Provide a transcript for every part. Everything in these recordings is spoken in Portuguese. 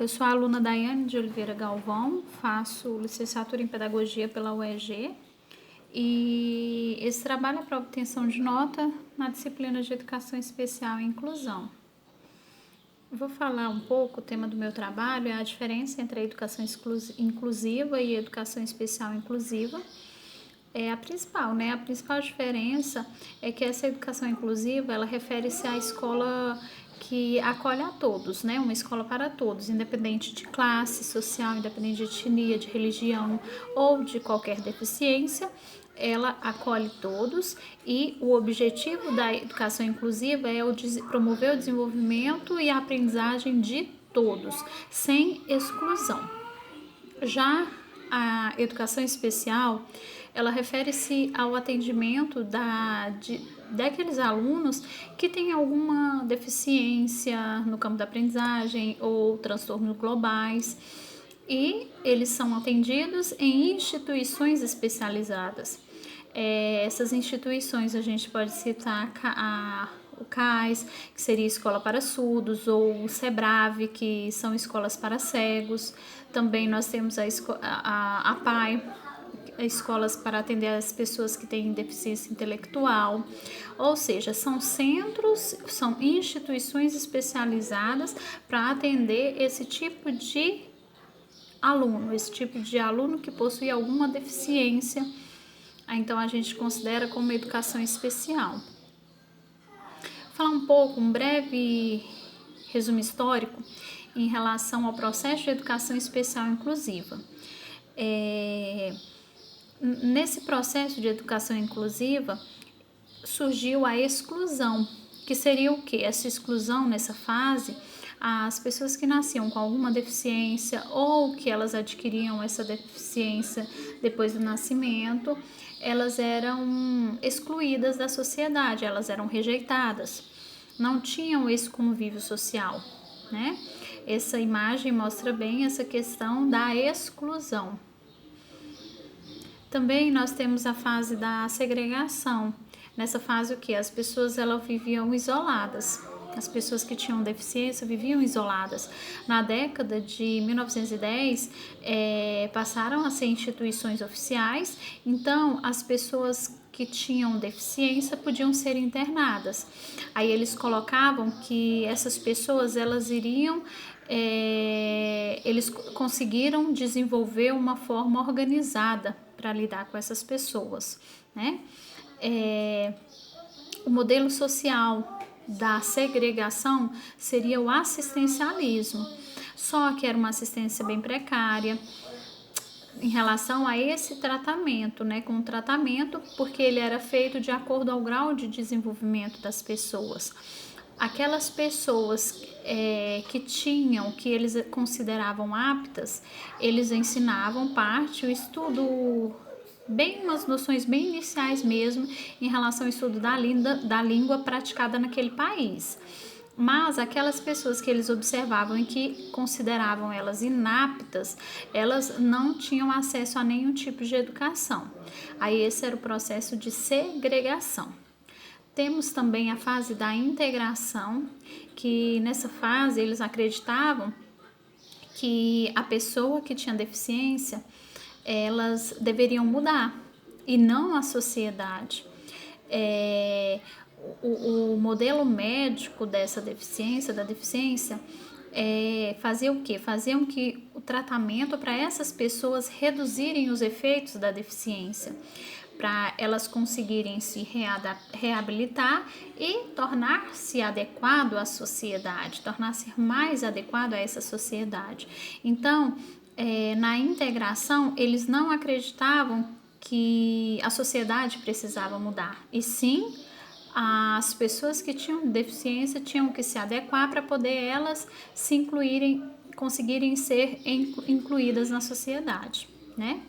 Eu sou a aluna Daiane de Oliveira Galvão, faço licenciatura em Pedagogia pela UEG e esse trabalho é para obtenção de nota na disciplina de Educação Especial e Inclusão. Vou falar um pouco, o tema do meu trabalho é a diferença entre a educação inclusiva e a educação especial inclusiva. É a principal, né? A principal diferença é que essa educação inclusiva, ela refere-se à escola que acolhe a todos, né? Uma escola para todos, independente de classe social, independente de etnia, de religião ou de qualquer deficiência, ela acolhe todos e o objetivo da educação inclusiva é promover o desenvolvimento e a aprendizagem de todos, sem exclusão. Já a educação especial, ela refere-se ao atendimento daqueles alunos que têm alguma deficiência no campo da aprendizagem ou transtornos globais, e eles são atendidos em instituições especializadas. Essas instituições a gente pode citar o CAIS, que seria Escola para Surdos, ou o SEBRAVE, que são escolas para cegos. Também nós temos a PAI, escolas para atender as pessoas que têm deficiência intelectual. Ou seja, são centros, são instituições especializadas para atender esse tipo de aluno que possui alguma deficiência. Então a gente considera como educação especial. Falar um breve resumo histórico em relação ao processo de educação especial inclusiva. Nesse processo de educação inclusiva surgiu a exclusão, que seria o quê? Essa exclusão nessa fase, as pessoas que nasciam com alguma deficiência ou que elas adquiriam essa deficiência depois do nascimento, elas eram excluídas da sociedade, elas eram rejeitadas, não tinham esse convívio social, né? Essa imagem mostra bem essa questão da exclusão. Também nós temos a fase da segregação. Nessa fase o que? As pessoas elas viviam isoladas. As pessoas que tinham deficiência viviam isoladas. Na década de 1910, passaram a ser instituições oficiais, então as pessoas que tinham deficiência podiam ser internadas. Aí eles colocavam que essas pessoas elas eles conseguiram desenvolver uma forma organizada para lidar com essas pessoas, né? O modelo social da segregação seria o assistencialismo, só que era uma assistência bem precária em relação a esse tratamento, né, com o tratamento, porque ele era feito de acordo ao grau de desenvolvimento das pessoas. Aquelas pessoas que eles consideravam aptas, eles ensinavam o estudo, bem umas noções bem iniciais mesmo, em relação ao estudo da língua praticada naquele país. Mas aquelas pessoas que eles observavam e que consideravam elas inaptas, elas não tinham acesso a nenhum tipo de educação. Aí esse era o processo de segregação. Temos também a fase da integração, que nessa fase eles acreditavam que a pessoa que tinha deficiência, elas deveriam mudar e não a sociedade. O modelo médico dessa deficiência, fazia o quê? Faziam que o tratamento para essas pessoas reduzirem os efeitos da deficiência, para elas conseguirem se reabilitar e tornar-se adequado à sociedade, tornar-se mais adequado a essa sociedade. Então, na integração, eles não acreditavam que a sociedade precisava mudar, e sim as pessoas que tinham deficiência tinham que se adequar para poder elas se incluírem, conseguirem ser incluídas na sociedade, né?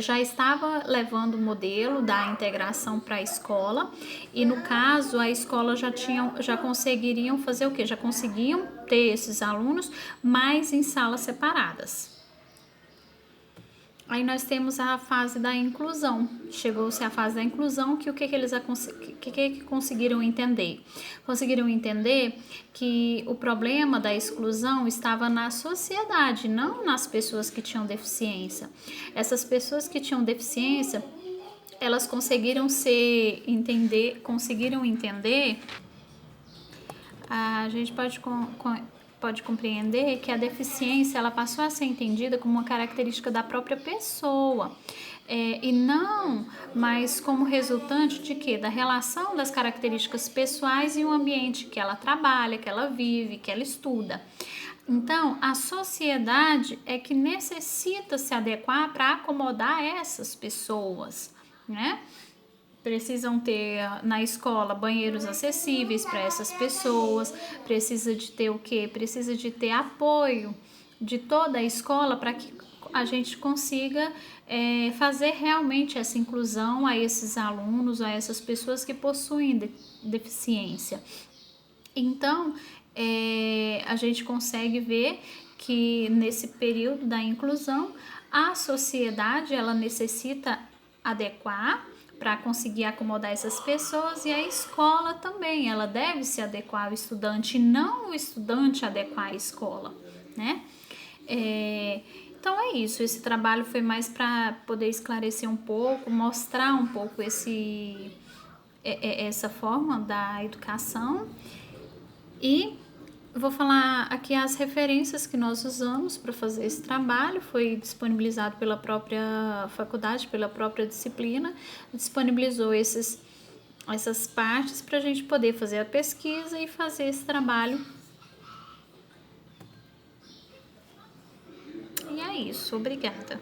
Já estava levando o modelo da integração para a escola, e no caso a escola já conseguiriam fazer o quê? Já conseguiam ter esses alunos, mas em salas separadas. Aí nós temos a fase da inclusão. Chegou-se à fase da inclusão, que o que eles que conseguiram entender? Conseguiram entender que o problema da exclusão estava na sociedade, não nas pessoas que tinham deficiência. Essas pessoas que tinham deficiência, elas conseguiram entender, a gente pode compreender que a deficiência ela passou a ser entendida como uma característica da própria pessoa, e não mais como resultante de quê? Da relação das características pessoais e o ambiente que ela trabalha, que ela vive, que ela estuda. Então, a sociedade é que necessita se adequar para acomodar essas pessoas, né? Precisam ter na escola banheiros acessíveis para essas pessoas, precisa de ter o quê? Precisa de ter apoio de toda a escola para que a gente consiga fazer realmente essa inclusão a esses alunos, a essas pessoas que possuem deficiência. Então, a gente consegue ver que nesse período da inclusão, a sociedade ela necessita adequar para conseguir acomodar essas pessoas, e a escola também, ela deve se adequar ao estudante, não o estudante adequar à escola, né? Então é isso, esse trabalho foi mais para poder esclarecer um pouco, mostrar um pouco essa forma da educação, e vou falar aqui as referências que nós usamos para fazer esse trabalho. Foi disponibilizado pela própria faculdade, pela própria disciplina, disponibilizou essas partes para a gente poder fazer a pesquisa e fazer esse trabalho. E é isso, obrigada.